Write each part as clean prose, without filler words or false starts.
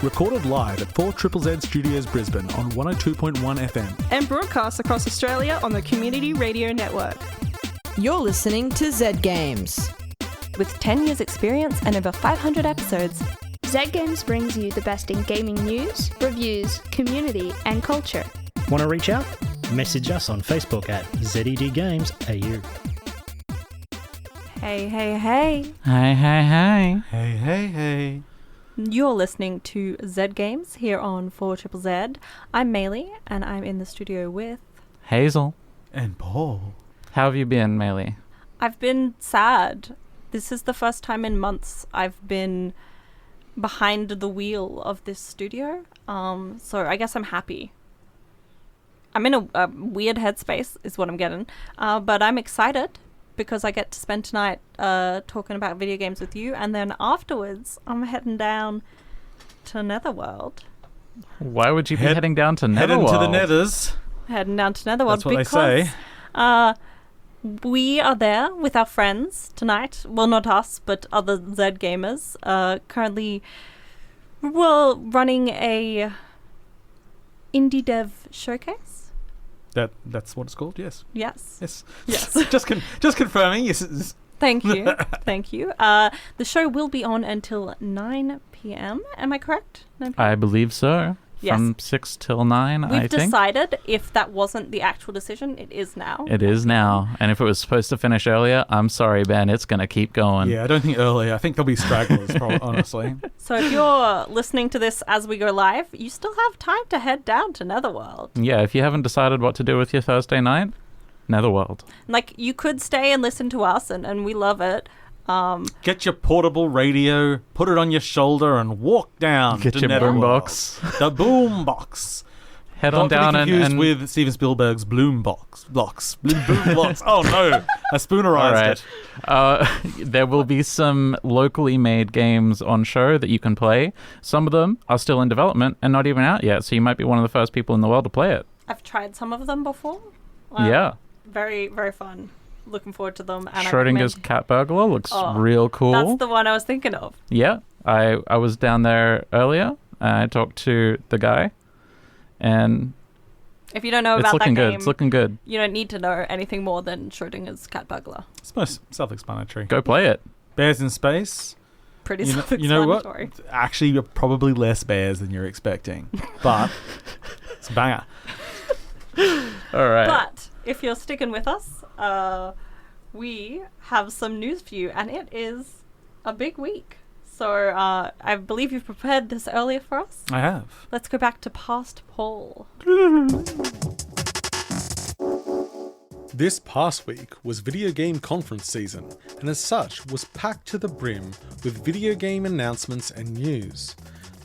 recorded live at 4ZZZ Studios Brisbane on 102.1 FM. And broadcast across Australia on the Community Radio Network. You're listening to Z Games. With 10 years experience and over 500 episodes, Z Games brings you the best in gaming news, reviews, community and culture. Want to reach out? Message us on Facebook at ZEDGamesAU. hey, hey, hey. Hey, hey, hey. Hey, hey, hey. You're listening to Z Games here on 4ZZZ. I'm Maylee, and I'm in the studio with... Hazel. And Paul. How have you been, Maylee? I've been sad. This is the first time in months I've been behind the wheel of this studio. So I guess I'm happy. I'm in a weird headspace is what I'm getting. But I'm excited because I get to spend tonight talking about video games with you. And then afterwards, I'm heading down to Netherworld. Why would you be heading down to Netherworld? Heading to the Nethers. Heading down to Netherworld That's what because they say. We are there with our friends tonight. Well, not us, but other Z gamers. Currently, we're running a indie dev showcase. That's what it's called. Yes. Yes. Yes. Yes. just confirming. Yes. Thank you. Thank you. The show will be on until 9 p.m. Am I correct? 9 p.m.? I believe so. Yes. From 6 till 9, I think. We've decided if that wasn't the actual decision, it is now. It is now. And if it was supposed to finish earlier, I'm sorry, Ben, it's going to keep going. Yeah, I don't think earlier. I think there'll be stragglers, probably, honestly. So if you're listening to this as we go live, you still have time to head down to Netherworld. Yeah, if you haven't decided what to do with your Thursday night, Netherworld. Like, you could stay and listen to us, and we love it. Get your portable radio, put it on your shoulder, and walk down Get to your Netherworld. boombox. The boombox. Head on down Not to be confused and with Steven Spielberg's Bloombox. Boombox. Oh no, I spoonerized it. There will be some locally made games on show that you can play. Some of them are still in development and not even out yet, so you might be one of the first people in the world to play it. I've tried some of them before. Yeah. Very, very fun. Looking forward to them. And Schrodinger's Cat Burglar looks real cool. That's the one I was thinking of. Yeah. I was down there earlier. I talked to the guy, and if you don't know it's about looking that good. game, It's looking good. You don't need to know anything more than Schrodinger's Cat Burglar. It's most self-explanatory. Go play it. Bears in space. Pretty You self-explanatory. know what? Actually, you're probably less bears than you're expecting, but it's a banger. All right. But if you're sticking with us, we have some news for you, and it is a big week. So I believe you've prepared this earlier for us. I have. Let's go back to past Paul. This past week was video game conference season, and as such was packed to the brim with video game announcements and news.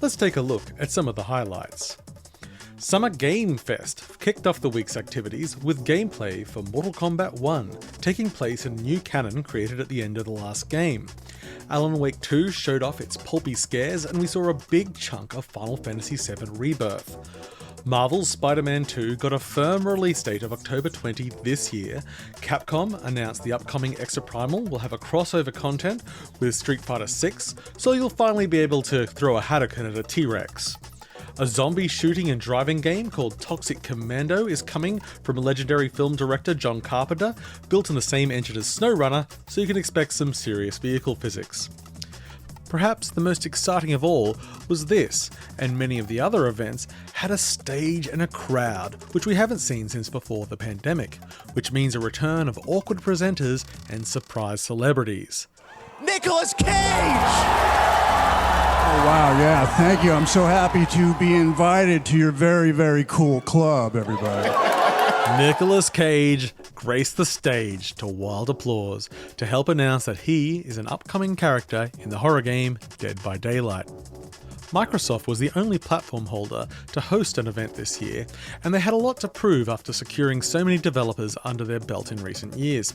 Let's take a look at some of the highlights. Summer Game Fest kicked off the week's activities with gameplay for Mortal Kombat 1, taking place in a new canon created at the end of the last game. Alan Wake 2 showed off its pulpy scares, and we saw a big chunk of Final Fantasy VII Rebirth. Marvel's Spider-Man 2 got a firm release date of October 20 this year. Capcom announced the upcoming Exoprimal will have a crossover content with Street Fighter 6, so you'll finally be able to throw a Hadouken at a T-Rex. A zombie shooting and driving game called Toxic Commando is coming from legendary film director John Carpenter, built in the same engine as SnowRunner, so you can expect some serious vehicle physics. Perhaps the most exciting of all was this, and many of the other events had a stage and a crowd, which we haven't seen since before the pandemic, which means a return of awkward presenters and surprise celebrities. Nicolas Cage! Oh, wow, yeah, thank you. I'm so happy to be invited to your very, very cool club, everybody. Nicolas Cage graced the stage to wild applause to help announce that he is an upcoming character in the horror game Dead by Daylight. Microsoft was the only platform holder to host an event this year, and they had a lot to prove after securing so many developers under their belt in recent years.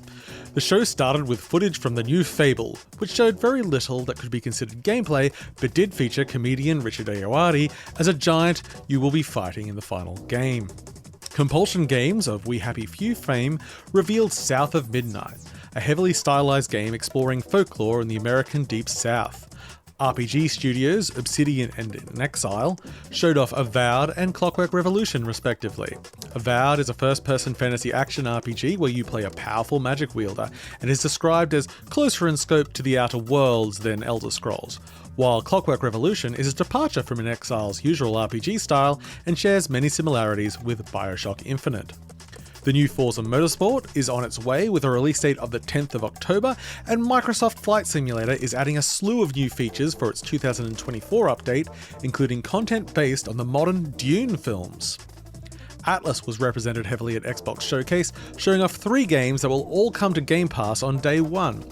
The show started with footage from the new Fable, which showed very little that could be considered gameplay, but did feature comedian Richard Ayoade as a giant you will be fighting in the final game. Compulsion Games of We Happy Few fame revealed South of Midnight, a heavily stylized game exploring folklore in the American Deep South. RPG studios Obsidian and In Exile showed off Avowed and Clockwork Revolution respectively. Avowed is a first-person fantasy action RPG where you play a powerful magic wielder and is described as closer in scope to the Outer Worlds than Elder Scrolls, while Clockwork Revolution is a departure from In Exile's usual RPG style and shares many similarities with Bioshock Infinite. The new Forza Motorsport is on its way with a release date of the 10th of October, and Microsoft Flight Simulator is adding a slew of new features for its 2024 update, including content based on the modern Dune films. Atlas was represented heavily at Xbox Showcase, showing off 3 games that will all come to Game Pass on day 1.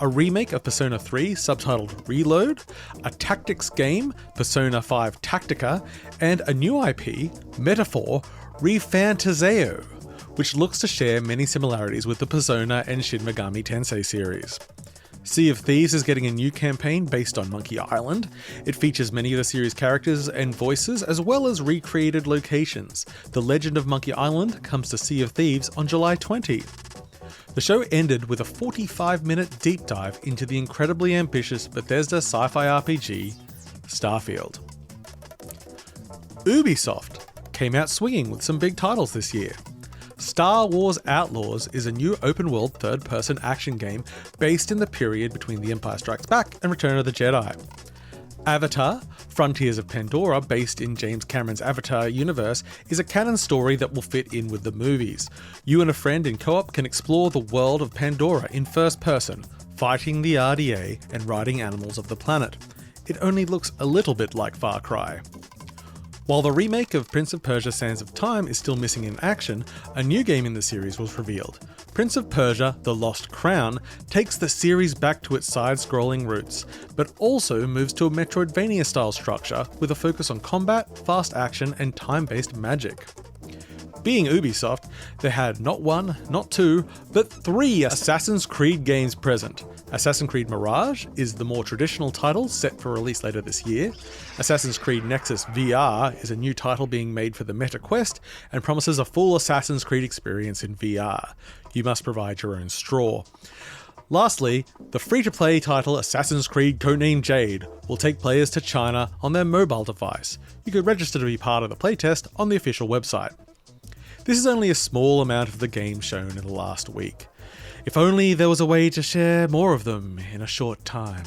A remake of Persona 3 subtitled Reload, a tactics game, Persona 5 Tactica, and a new IP, Metaphor Refantaseo, which looks to share many similarities with the Persona and Shin Megami Tensei series. Sea of Thieves is getting a new campaign based on Monkey Island. It features many of the series' characters and voices, as well as recreated locations. The Legend of Monkey Island comes to Sea of Thieves on July 20. The show ended with a 45-minute deep dive into the incredibly ambitious Bethesda sci-fi RPG, Starfield. Ubisoft came out swinging with some big titles this year. Star Wars Outlaws is a new open-world third-person action game based in the period between The Empire Strikes Back and Return of the Jedi. Avatar, Frontiers of Pandora, based in James Cameron's Avatar universe, is a canon story that will fit in with the movies. You and a friend in co-op can explore the world of Pandora in first person, fighting the RDA and riding animals of the planet. It only looks a little bit like Far Cry. While the remake of Prince of Persia: Sands of Time is still missing in action, a new game in the series was revealed. Prince of Persia: The Lost Crown takes the series back to its side-scrolling roots, but also moves to a Metroidvania-style structure with a focus on combat, fast action, and time-based magic. Being Ubisoft, they had not 1, not 2, but 3 Assassin's Creed games present. Assassin's Creed Mirage is the more traditional title set for release later this year. Assassin's Creed Nexus VR is a new title being made for the Meta Quest and promises a full Assassin's Creed experience in VR. You must provide your own straw. Lastly, the free-to-play title Assassin's Creed Codename Jade will take players to China on their mobile device. You could register to be part of the playtest on the official website. This is only a small amount of the game shown in the last week. If only there was a way to share more of them in a short time.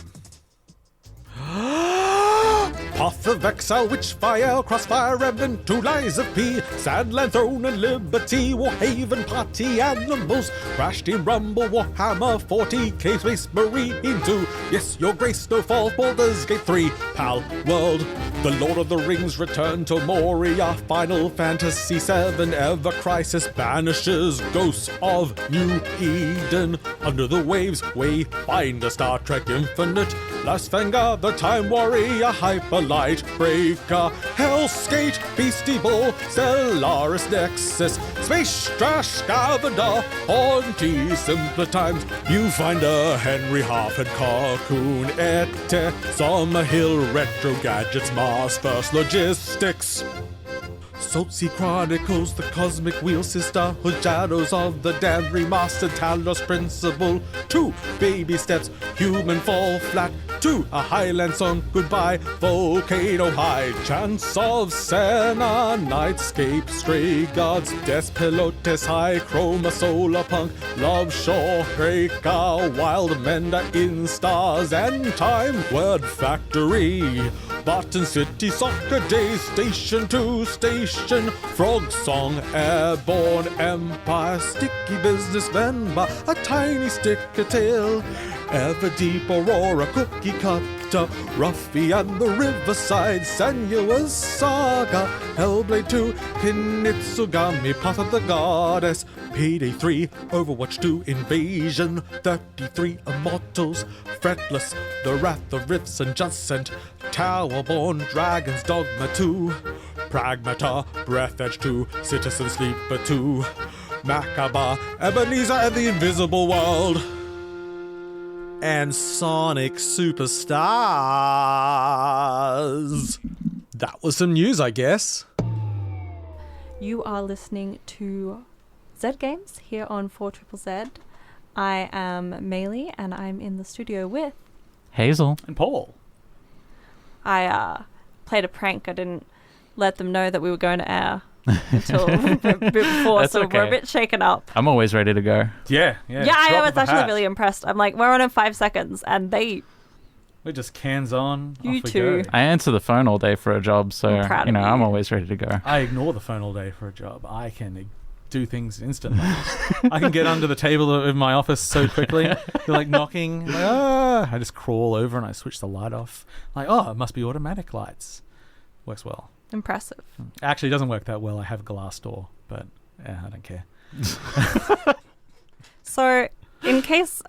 Path of Exile, Witchfire, Crossfire, Revan, Two Lies of P, Sadland, Throne and Liberty, Warhaven, Party Animals, Crash Team Rumble, Warhammer 40k, Space Marine 2, Yes, Your Grace, Snowfall, Baldur's Gate 3, Pal World, The Lord of the Rings, Return to Moria, Final Fantasy 7, Ever Crisis, Banishes, Ghosts of New Eden, Under the Waves, Wayfinder, Star Trek Infinite, Last Vanguard, The Time Warrior, Hyper Light Breaker, Hellskate, Beastie Ball, Stellaris Nexus, Space Trash Scavenger, Haunty, Simpler Times, Viewfinder, Henry Half and Carcoon, Ete, Summer Hill, Retro Gadgets, Mars First Logistics, Saltsea Chronicles, The Cosmic Wheel, Sisterhood, Shadows of the Damned, Remastered, Talos Principle, 2 Baby Steps, Human Fall Flat, 2 A Highland Song, Goodbye, Volcano High, Chance of Senna, Nightscape, Stray Gods, Des Pilotes High, Chroma, Solar Punk, Love Shore, Breaker, Wild Mender, In Stars and Time, Word Factory, Barton City, Soccer Days, Station 2, Station, Frog Song, Airborne Empire, Sticky Businessman, A Tiny Sticker Tail, Everdeep Aurora, Cookie Cutter, Ruffy and the Riverside, Senua's Saga, Hellblade 2, Kinitsugami, Path of the Goddess, Payday 3, Overwatch 2, Invasion, 33 Immortals, Fretless, The Wrath of Rifts and Judgment, Towerborn, Dragon's Dogma 2, Pragmata, Breath Edge 2, Citizen Sleeper 2, Macabre, Ebenezer and the Invisible World, and Sonic Superstars. That was some news, I guess. You are listening to Z Games here on 4ZZZ. I am Maylee and I'm in the studio with Hazel. And Paul. I played a prank. I didn't let them know that we were going to air until a bit before, That's so okay. we're a bit shaken up. I'm always ready to go. Yeah. I was actually really impressed. I'm like, we're on in 5 seconds, and we're just cans on. You off we too. go. I answer the phone all day for a job, so I'm proud of you. I'm always ready to go. I ignore the phone all day for a job. I can do things instantly. I can get under the table in my office so quickly. They're like knocking. I'm like, I just crawl over and I switch the light off. Like, it must be automatic lights. Works well. Impressive. Actually, it doesn't work that well. I have a glass door, but I don't care. So, in case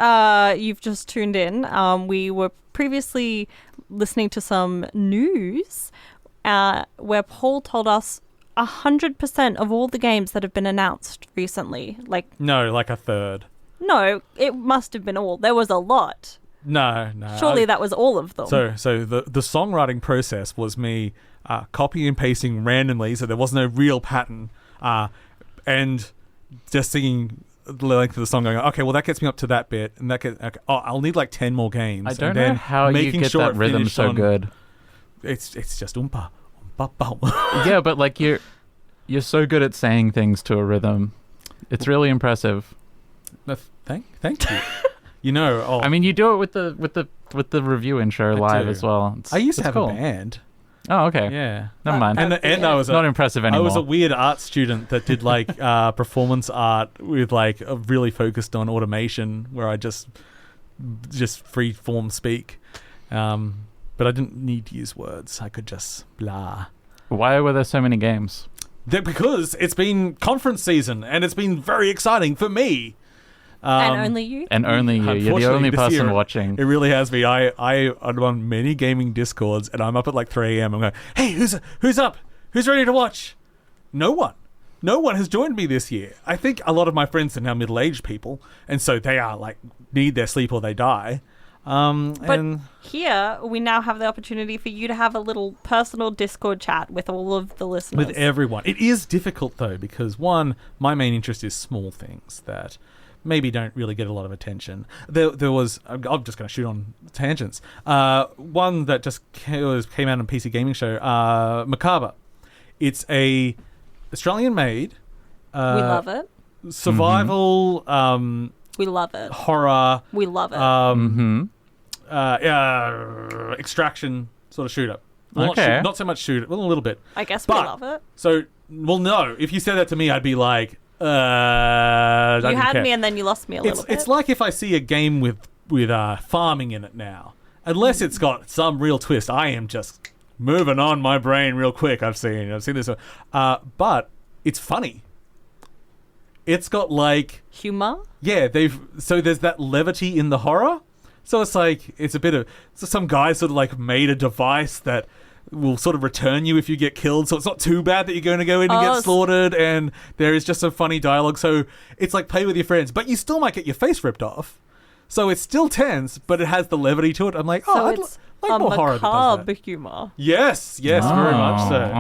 you've just tuned in, we were previously listening to some news where Paul told us 100% of all the games that have been announced recently. No, like a third. No, it must have been all. There was a lot. No. Surely that was all of them. So the songwriting process was me copying and pasting randomly, so there was no real pattern, and just singing the length of the song, going, okay, well that gets me up to that bit, and that gets, okay, I'll need like 10 more games. I don't know how you get that rhythm so good. It's just oompa. Yeah, but like you're so good at saying things to a rhythm. It's really impressive. Thank you. I mean, you do it with the review intro live as well. I used to have cool. a band. Oh, okay. Yeah. Never mind. And I was not impressive anymore. I was a weird art student that did like performance art with like really focused on automation, where I just free form speak. But I didn't need to use words. I could just blah. Why were there so many games? Because it's been conference season, and it's been very exciting for me. And only you? And only you. You're the only person watching. It really has me. I'm on many gaming Discords, and I'm up at like 3 a.m. I'm going, hey, who's up? Who's ready to watch? No one. No one has joined me this year. I think a lot of my friends are now middle-aged people, and so they are like need their sleep or they die. But here, we now have the opportunity for you to have a little personal Discord chat with all of the listeners. With everyone. It is difficult, though, because, one, my main interest is small things that maybe don't really get a lot of attention. There was... I'm just going to shoot on tangents. One that just came out on PC Gaming Show, Macabre. It's a Australian-made... we love it. Survival... we love it. Horror. We love it. Extraction sort of shooter. Well, okay. Not so much shooter. Well, a little bit. I guess we love it. So, no. If you said that to me, I'd be like, you had me and then you lost me a little bit. It's like if I see a game with farming in it now. Unless it's got some real twist, I am just moving on my brain real quick. I've seen this. But it's funny. It's got like humor. Yeah, so there's that levity in the horror. So it's like it's a bit of some guy sort of like made a device that will sort of return you if you get killed. So it's not too bad that you're going to go in and get slaughtered. And there is just some funny dialogue. So it's like play with your friends, but you still might get your face ripped off. So it's still tense, but it has the levity to it. I'm like, I'd like more horror that does that. Humor. Yes, very much so.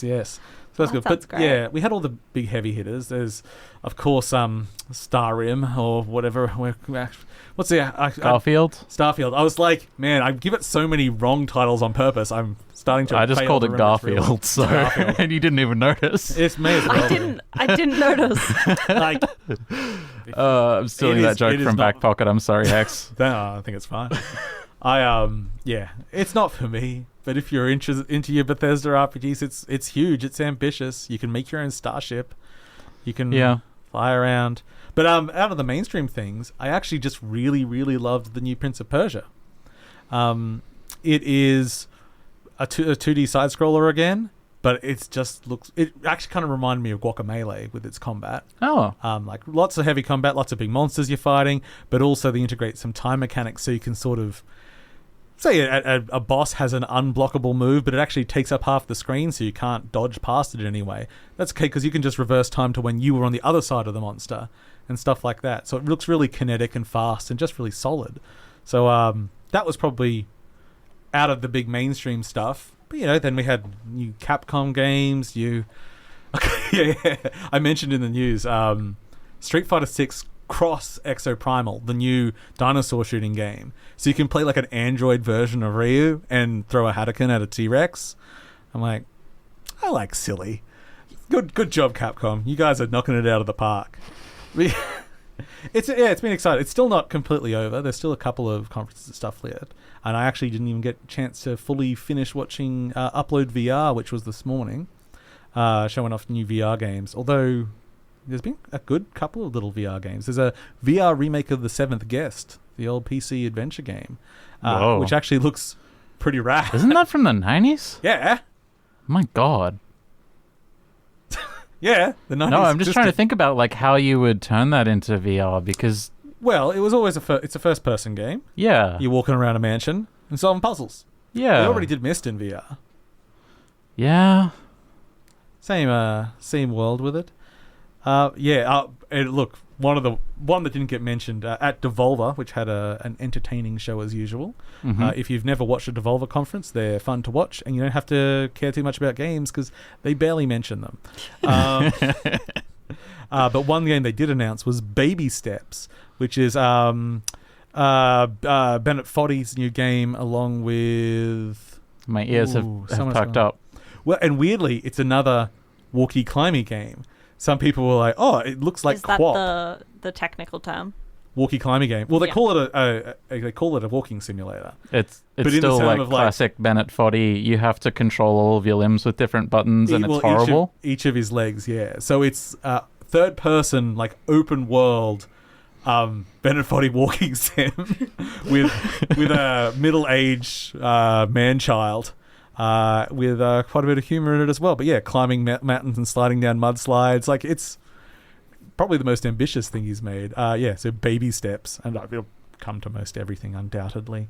Yes. So that's good. But great. Yeah, we had all the big heavy hitters. There's, of course, Starrim or whatever. What's the Garfield? Starfield. I was like, man, I give it so many wrong titles on purpose. I'm starting to. I just called it Garfield, and you didn't even notice. It's me as well. I didn't notice. Like, I'm stealing that joke from back pocket. I'm sorry, Hex. No, I think it's fine. It's not for me. But if you're into your Bethesda RPGs, it's huge. It's ambitious. You can make your own starship. You can fly around. But out of the mainstream things, I actually just really, really loved the new Prince of Persia. It is a 2D side scroller again, but it actually kind of reminded me of Guacamelee with its combat. Oh. Like lots of heavy combat, lots of big monsters you're fighting, but also they integrate some time mechanics so you can sort of say a boss has an unblockable move, but it actually takes up half the screen, so you can't dodge past it anyway. That's okay, because you can just reverse time to when you were on the other side of the monster and stuff like that. So it looks really kinetic and fast and just really solid. So that was probably out of the big mainstream stuff. But, then we had new Capcom games. I mentioned in the news, Street Fighter 6 Cross Exoprimal, the new dinosaur shooting game. So you can play like an android version of Ryu and throw a Hadouken at a T-Rex. I'm like, I like silly. Good job, Capcom. You guys are knocking it out of the park. It's been exciting. It's still not completely over. There's still a couple of conferences and stuff left. And I actually didn't even get a chance to fully finish watching Upload VR, which was this morning, showing off new VR games. Although there's been a good couple of little VR games. There's a VR remake of The Seventh Guest, the old PC adventure game, which actually looks pretty rad. Isn't that from the 90s? Yeah. My God. Yeah, the 90s. No, I'm just trying to think about like how you would turn that into VR because... Well, it was always it's a first-person game. Yeah. You're walking around a mansion and solving puzzles. Yeah. They already did Myst in VR. Yeah. Same world with it. Look, one that didn't get mentioned at Devolver, which had an entertaining show as usual. Mm-hmm. If you've never watched a Devolver conference, they're fun to watch, and you don't have to care too much about games because they barely mention them. But one game they did announce was Baby Steps, which is Bennett Foddy's new game, along with... My ears have perked up. Well, and weirdly, it's another walkie-climbing game. Some people were like, "Oh, it looks like Is Quap." that the technical term? Walkie-climbing game. Well, they call it a walking simulator. It's But in the still term like of, classic Bennett Foddy. You have to control all of your limbs with different buttons, and it's horrible. Each of his legs, yeah. So it's third person, like open world, Bennett Foddy walking sim with a middle-aged man-child. With quite a bit of humor in it as well. But yeah, climbing mountains and sliding down mudslides. Like, it's probably the most ambitious thing he's made. So Baby Steps. And it'll come to most everything, undoubtedly.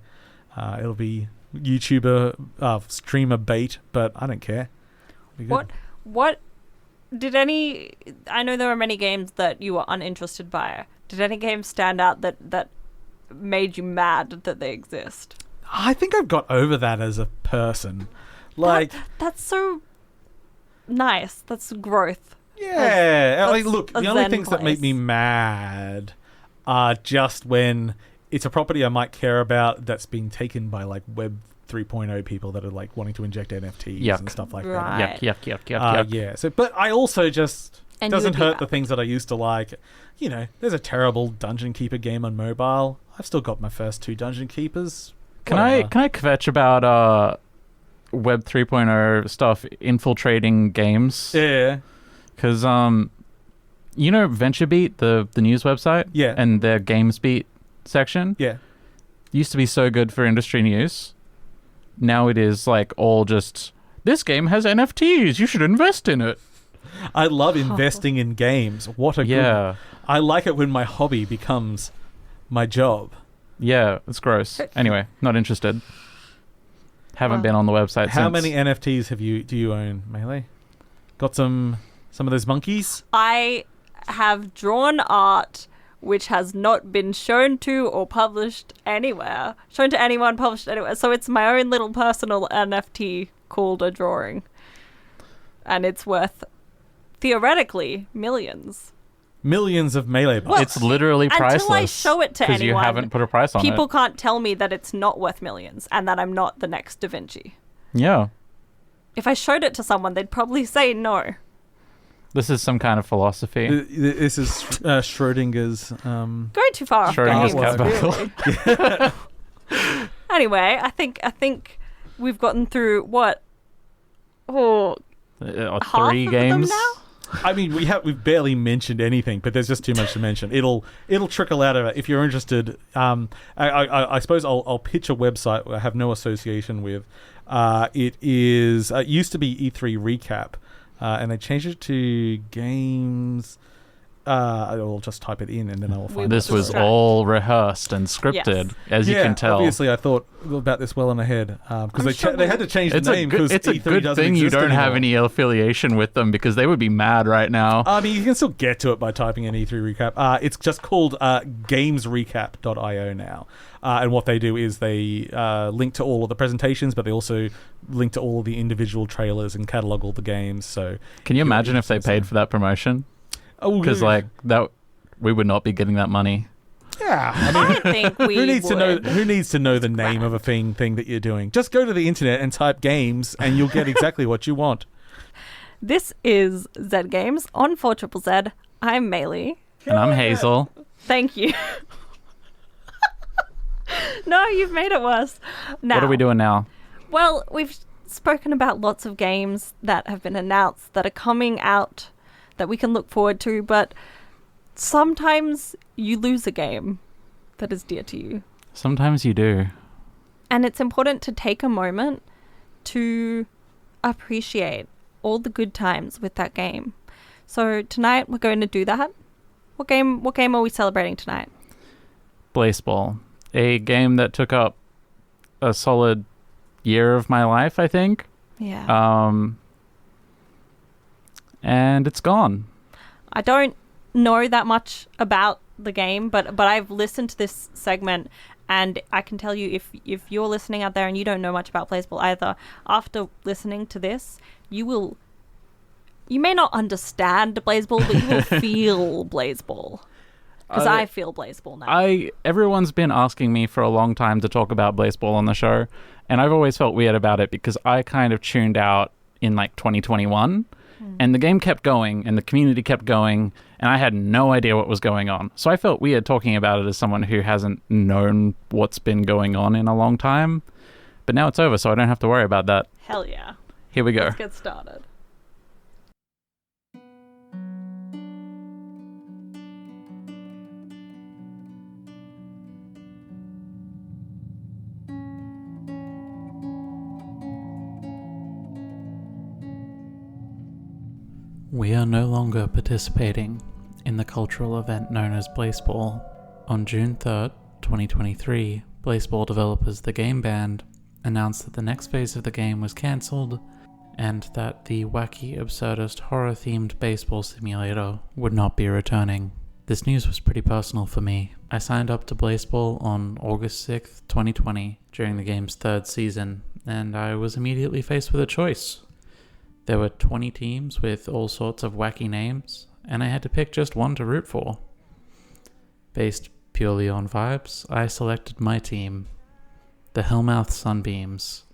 It'll be YouTuber, streamer bait, but I don't care. What did any... I know there were many games that you were uninterested by. Did any games stand out that made you mad that they exist? I think I've got over that as a person. Like, that's so nice. That's growth. Yeah. Look, the only zen things that make place. me mad are just when it's a property I might care about that's being taken by like Web 3.0 people that are like wanting to inject NFTs and stuff like Right. that. Yuck. Yeah. So, but I also just And doesn't you would be hurt the things that I used to like. You know, there's a terrible Dungeon Keeper game on mobile. I've still got my first 2 Dungeon Keepers. Can I kvetch about Web 3.0 stuff infiltrating games? Yeah. Because you know VentureBeat, the news website? Yeah. And their GamesBeat section? Yeah. Used to be so good for industry news. Now it is like all just, this game has NFTs, you should invest in it. I love investing in games. What a good... I like it when my hobby becomes my job. Yeah, it's gross. Anyway, not interested. Haven't been on the website since. How many NFTs do you own, Maylee? Got some of those monkeys? I have drawn art which has not been shown to or published anywhere. Shown to anyone, published anywhere. So it's my own little personal NFT called a drawing. And it's worth, theoretically, millions. Millions of Melee bucks. It's literally priceless. Until I show it to anyone, because you haven't put a price on people it. can't tell me that it's not worth millions and that I'm not the next Da Vinci. Yeah. If I showed it to someone, they'd probably say no. This is some kind of philosophy. This is Schrodinger's... Going too far off Schrodinger's games, cat really. Anyway, I think we've gotten through, what? Half 3 of games? them now? I mean, we've barely mentioned anything, but there's just too much to mention. It'll trickle out of it. If you're interested, I suppose I'll pitch a website I have no association with. It used to be E3 Recap, and they changed it to Games. I'll just type it in and then I'll find This it. was all rehearsed and scripted, as you can tell. Obviously, I thought about this well in ahead because they had to change the name because it's a E3 good doesn't thing you exist don't have anymore. any affiliation with them because they would be mad right now. I mean, you can still get to it by typing in E3 Recap. It's just called gamesrecap.io now. And what they do is they link to all of the presentations, but they also link to all of the individual trailers and catalog all the games. So, Can you imagine if they paid for that promotion? Because like that, we would not be getting that money. Yeah, I mean, I think we who needs to know? would. Who needs to know the name of a thing that you're doing? Just go to the internet and type games, and you'll get exactly what you want. This is Z Games on 4ZZZ. I'm Maylee. And I'm Hazel. Thank you. No, you've made it worse. Now, What are we doing now? Well, we've spoken about lots of games that have been announced that are coming out that we can look forward to, but sometimes you lose a game that is dear to you. Sometimes you do. And it's important to take a moment to appreciate all the good times with that game. So tonight we're going to do that. What game are we celebrating tonight? Blazeball. A game that took up a solid year of my life, I think. Yeah. And it's gone. I don't know that much about the game, but I've listened to this segment, and I can tell you, if you're listening out there and you don't know much about Blazeball either, after listening to this, you may not understand Blazeball, but you will feel Blazeball. Because I feel Blazeball now. Everyone's been asking me for a long time to talk about Blazeball on the show, and I've always felt weird about it because I kind of tuned out in like 2021, and the game kept going, and the community kept going, and I had no idea what was going on. So I felt weird talking about it as someone who hasn't known what's been going on in a long time. But now it's over, so I don't have to worry about that. Hell yeah. Here we go. Let's get started. We are no longer participating in the cultural event known as Blazeball. On June 3rd, 2023, Blazeball developers The Game Band announced that the next phase of the game was cancelled and that the wacky, absurdist, horror-themed baseball simulator would not be returning. This news was pretty personal for me. I signed up to Blazeball on August 6th, 2020, during the game's third season, and I was immediately faced with a choice. There were 20 teams with all sorts of wacky names, and I had to pick just one to root for. Based purely on vibes, I selected my team, the Hellmouth Sunbeams.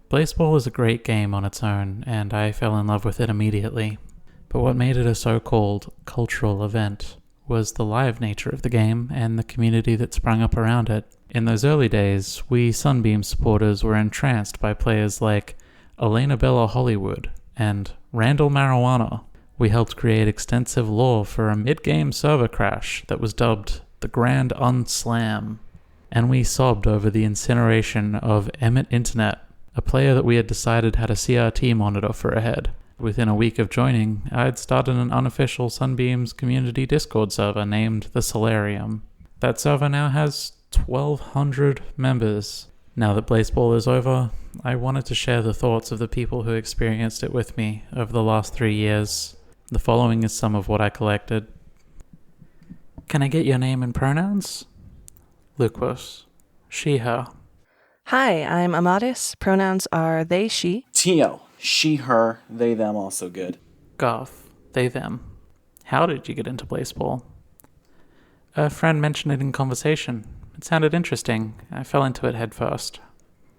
Blazeball is a great game on its own, and I fell in love with it immediately. But what made it a so-called cultural event was the live nature of the game and the community that sprung up around it. In those early days, we Sunbeam supporters were entranced by players like Elena Bella Hollywood and Randall Marijuana. We helped create extensive lore for a mid-game server crash that was dubbed the Grand Unslam. And we sobbed over the incineration of Emmett Internet, a player that we had decided had a CRT monitor for a head. Within a week of joining, I'd started an unofficial Sunbeams community Discord server named the Solarium. That server now has 1,200 members. Now that Blazeball is over, I wanted to share the thoughts of the people who experienced it with me over the last 3 years. The following is some of what I collected. Can I get your name and pronouns? Lucas. She, her. Hi, I'm Amadis. Pronouns are they, she. Tio. She, her, they, them, also good. Garth. They, them. How did you get into Blazeball? A friend mentioned it in conversation. It sounded interesting. I fell into it head first.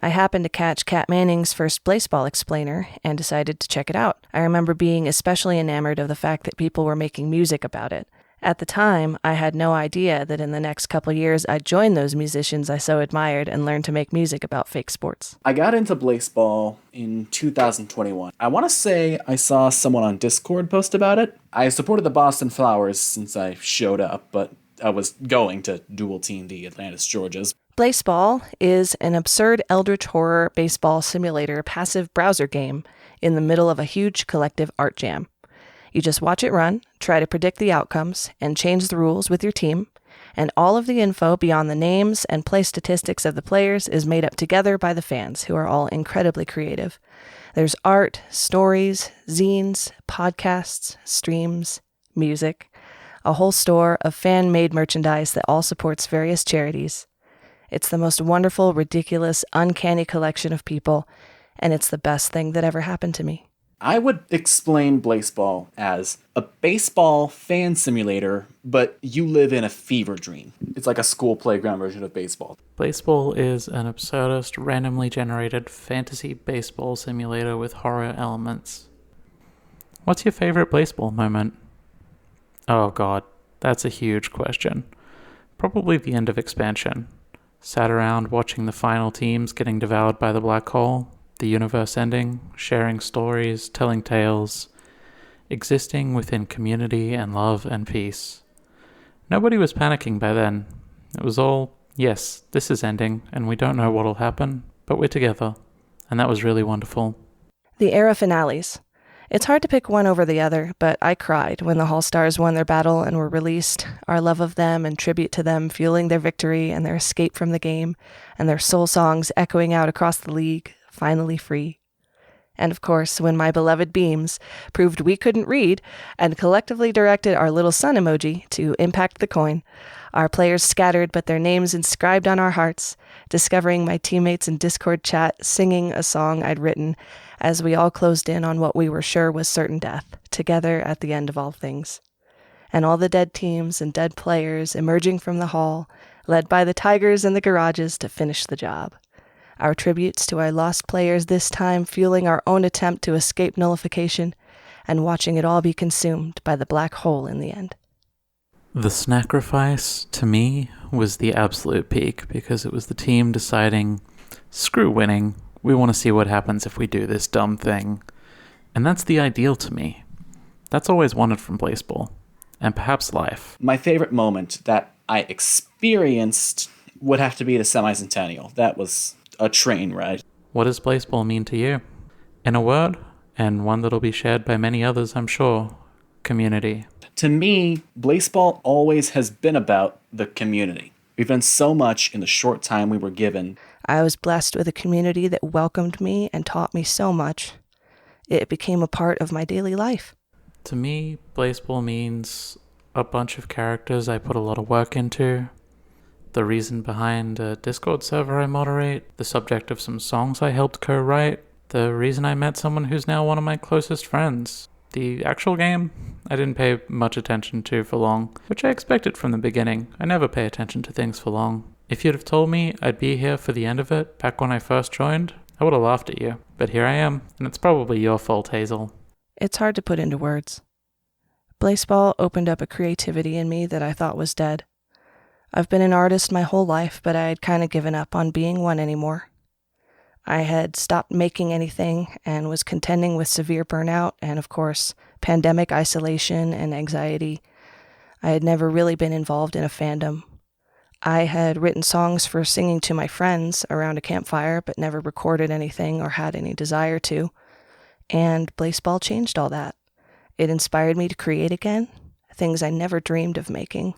I happened to catch Kat Manning's first Blazeball explainer and decided to check it out. I remember being especially enamored of the fact that people were making music about it. At the time, I had no idea that in the next couple years I'd join those musicians I so admired and learn to make music about fake sports. I got into Blazeball in 2021. I want to say I saw someone on Discord post about it. I supported the Boston Flowers since I showed up, but I was going to dual team the Atlantis Georgias. Blazeball is an absurd eldritch horror baseball simulator passive browser game in the middle of a huge collective art jam. You just watch it run, try to predict the outcomes, and change the rules with your team, and all of the info beyond the names and play statistics of the players is made up together by the fans, who are all incredibly creative. There's art, stories, zines, podcasts, streams, music, a whole store of fan-made merchandise that all supports various charities. It's the most wonderful, ridiculous, uncanny collection of people, and it's the best thing that ever happened to me. I would explain Blazeball as a baseball fan simulator, but you live in a fever dream. It's like a school playground version of baseball. Blazeball is an absurdist, randomly generated fantasy baseball simulator with horror elements. What's your favorite Blazeball moment? Oh god, that's a huge question. Probably the end of expansion. Sat around watching the final teams getting devoured by the black hole, the universe ending, sharing stories, telling tales, existing within community and love and peace. Nobody was panicking by then. It was all, yes, this is ending, and we don't know what'll happen, but we're together. And that was really wonderful. The era finales. It's hard to pick one over the other, but I cried when the Hall Stars won their battle and were released, our love of them and tribute to them fueling their victory and their escape from the game, and their soul songs echoing out across the league, finally free. And of course, when my beloved beams proved we couldn't read and collectively directed our little sun emoji to impact the coin, our players scattered but their names inscribed on our hearts, discovering my teammates in Discord chat singing a song I'd written as we all closed in on what we were sure was certain death, together at the end of all things. And all the dead teams and dead players emerging from the hall, led by the Tigers and the Garages to finish the job. Our tributes to our lost players this time fueling our own attempt to escape nullification and watching it all be consumed by the black hole in the end. The sacrifice, to me, was the absolute peak because it was the team deciding, screw winning, we want to see what happens if we do this dumb thing. And that's the ideal to me. That's always wanted from Blazeball, and perhaps life. My favorite moment that I experienced would have to be the semi-centennial. That was a train ride. What does Blazeball mean to you? In a word, and one that'll be shared by many others, I'm sure, community. To me, Blazeball always has been about the community. We've done so much in the short time we were given. I was blessed with a community that welcomed me and taught me so much. It became a part of my daily life. To me, Blazeball means a bunch of characters I put a lot of work into, the reason behind a Discord server I moderate, the subject of some songs I helped co-write, the reason I met someone who's now one of my closest friends. The actual game, I didn't pay much attention to for long, which I expected from the beginning. I never pay attention to things for long. If you'd have told me I'd be here for the end of it, back when I first joined, I would have laughed at you. But here I am, and it's probably your fault, Hazel. It's hard to put into words. Blazeball opened up a creativity in me that I thought was dead. I've been an artist my whole life, but I had kind of given up on being one anymore. I had stopped making anything and was contending with severe burnout and, of course, pandemic isolation and anxiety. I had never really been involved in a fandom. I had written songs for singing to my friends around a campfire, but never recorded anything or had any desire to. And Blazeball changed all that. It inspired me to create again, things I never dreamed of making.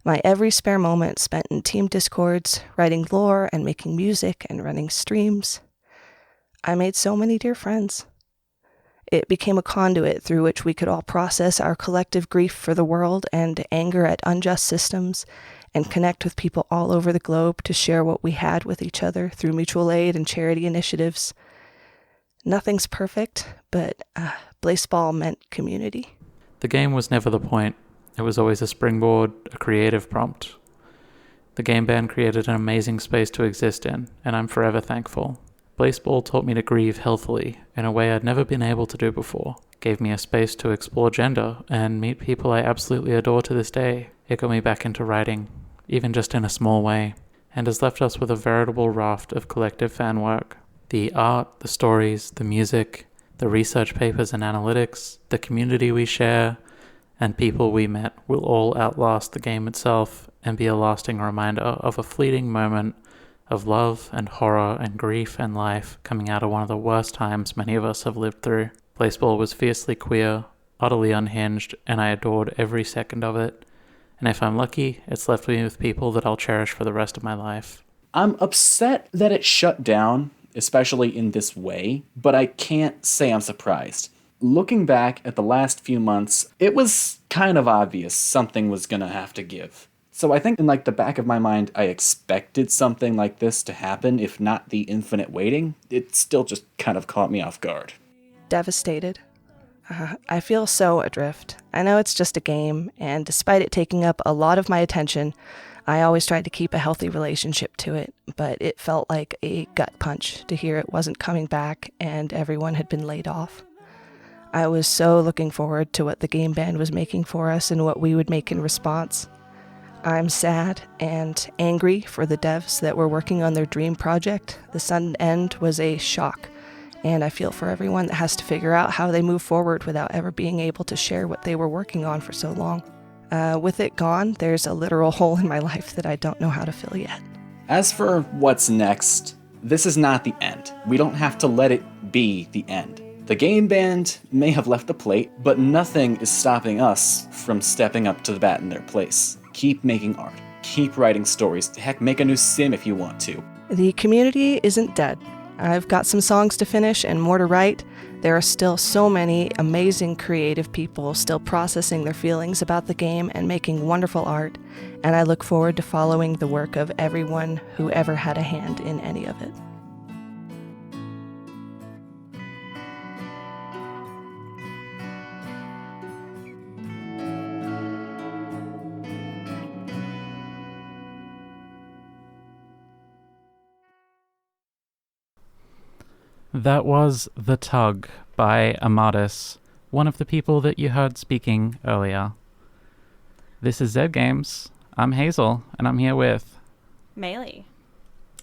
My every spare moment spent in team discords, writing lore and making music and running streams. I made so many dear friends. It became a conduit through which we could all process our collective grief for the world and anger at unjust systems and connect with people all over the globe to share what we had with each other through mutual aid and charity initiatives. Nothing's perfect, but Blazeball meant community. The game was never the point. It was always a springboard, a creative prompt. The game band created an amazing space to exist in, and I'm forever thankful. Blazeball taught me to grieve healthily in a way I'd never been able to do before. Gave me a space to explore gender and meet people I absolutely adore to this day. It got me back into writing, even just in a small way, and has left us with a veritable raft of collective fan work. The art, the stories, the music, the research papers and analytics, the community we share, and people we met will all outlast the game itself and be a lasting reminder of a fleeting moment of love and horror and grief and life coming out of one of the worst times many of us have lived through. Blazeball was fiercely queer, utterly unhinged, and I adored every second of it. And if I'm lucky, it's left me with people that I'll cherish for the rest of my life. I'm upset that it shut down, especially in this way, but I can't say I'm surprised. Looking back at the last few months, it was kind of obvious something was gonna have to give. So I think in the back of my mind, I expected something like this to happen, if not the infinite waiting. It still just kind of caught me off guard. devastated. I feel so adrift. I know it's just a game, and despite it taking up a lot of my attention, I always tried to keep a healthy relationship to it, but it felt like a gut punch to hear it wasn't coming back and everyone had been laid off. I was so looking forward to what the game band was making for us and what we would make in response. I'm sad and angry for the devs that were working on their dream project. The sudden end was a shock. And I feel for everyone that has to figure out how they move forward without ever being able to share what they were working on for so long. With it gone, there's a literal hole in my life that I don't know how to fill yet. As for what's next, this is not the end. We don't have to let it be the end. The game band may have left the plate, but nothing is stopping us from stepping up to the bat in their place. Keep making art. Keep writing stories. Heck, make a new sim if you want to. The community isn't dead. I've got some songs to finish and more to write. There are still so many amazing creative people still processing their feelings about the game and making wonderful art, and I look forward to following the work of everyone who ever had a hand in any of it. That was The Tug by Amatis, one of the people that you heard speaking earlier. This is Zed Games. I'm Hazel, and I'm here with... Maylee.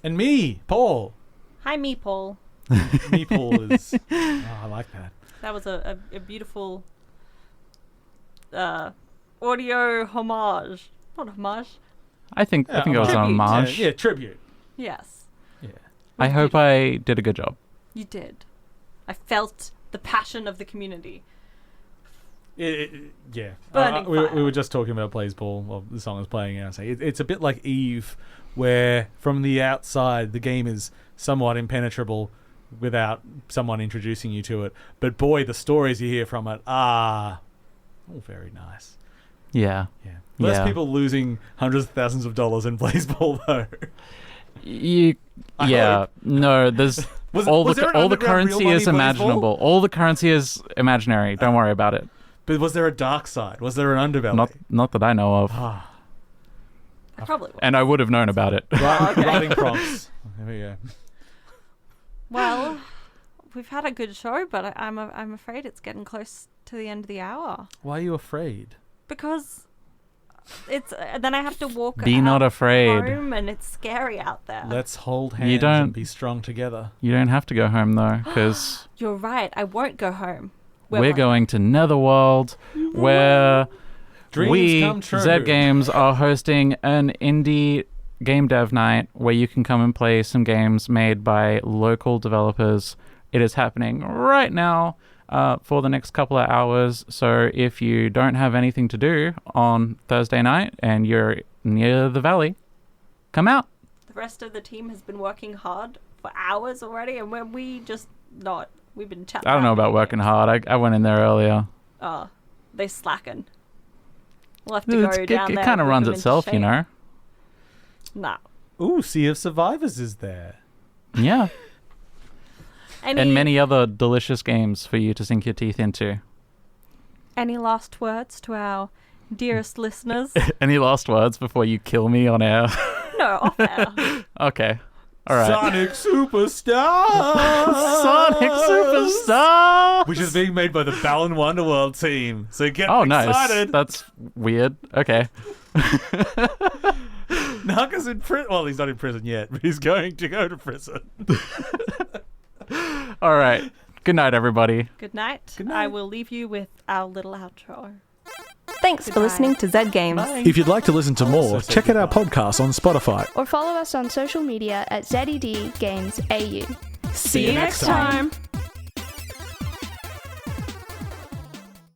And me, Paul. Hi, me, Paul. Me, Paul is... Oh, I like that. That was a beautiful audio homage. Not homage. I think it was an homage. Yeah, tribute. Yes. Yeah. I hope I did a good job. You did. I felt the passion of the community. Yeah. Burning fire. We were just talking about Blazeball, well, the song is playing, and I say it's a bit like Eve, where from the outside the game is somewhat impenetrable without someone introducing you to it. But boy, the stories you hear from it are all very nice. Yeah. Yeah. Less people losing hundreds of thousands of dollars in Blazeball, though. No, there's all the currency is imaginable. All the currency is imaginary. Don't worry about it. But was there a dark side? Was there an underbelly? Not that I know of. I probably was. And I would have known about it. Writing prompts. There we go. Well, we've had a good show, but I'm afraid it's getting close to the end of the hour. Why are you afraid? Because it's then I have to walk. Be not afraid. Home, and it's scary out there. Let's hold hands and be strong together. You don't have to go home though, because you're right. I won't go home. We're going to Netherworld, where we, Zed Games, are hosting an indie game dev night where you can come and play some games made by local developers. It is happening right now for the next couple of hours. So if you don't have anything to do on Thursday night and you're near the valley, come out. The rest of the team has been working hard for hours already, and when we just not. We've been chatting. I don't know about working hard. I went in there earlier. Oh, they slacken. We'll have to go down there. It kind of runs itself, you know. Nah. Ooh, Sea of Survivors is there. Yeah. And many other delicious games for you to sink your teeth into. Any last words to our dearest listeners? Any last words before you kill me on air? No, off air. Okay. All right. Sonic Superstar! Sonic Superstar! Which is being made by the Balan Wonderworld team. So get excited. Nice. That's weird. Okay. Naka's in prison. Well, he's not in prison yet, but he's going to go to prison. All right. Good night, everybody. Good night. Good night. I will leave you with our little outro. Thanks for listening to Zed Games. Bye. If you'd like to listen to more, check out our podcast on Spotify. Or follow us on social media at ZED Games AU. See you next time.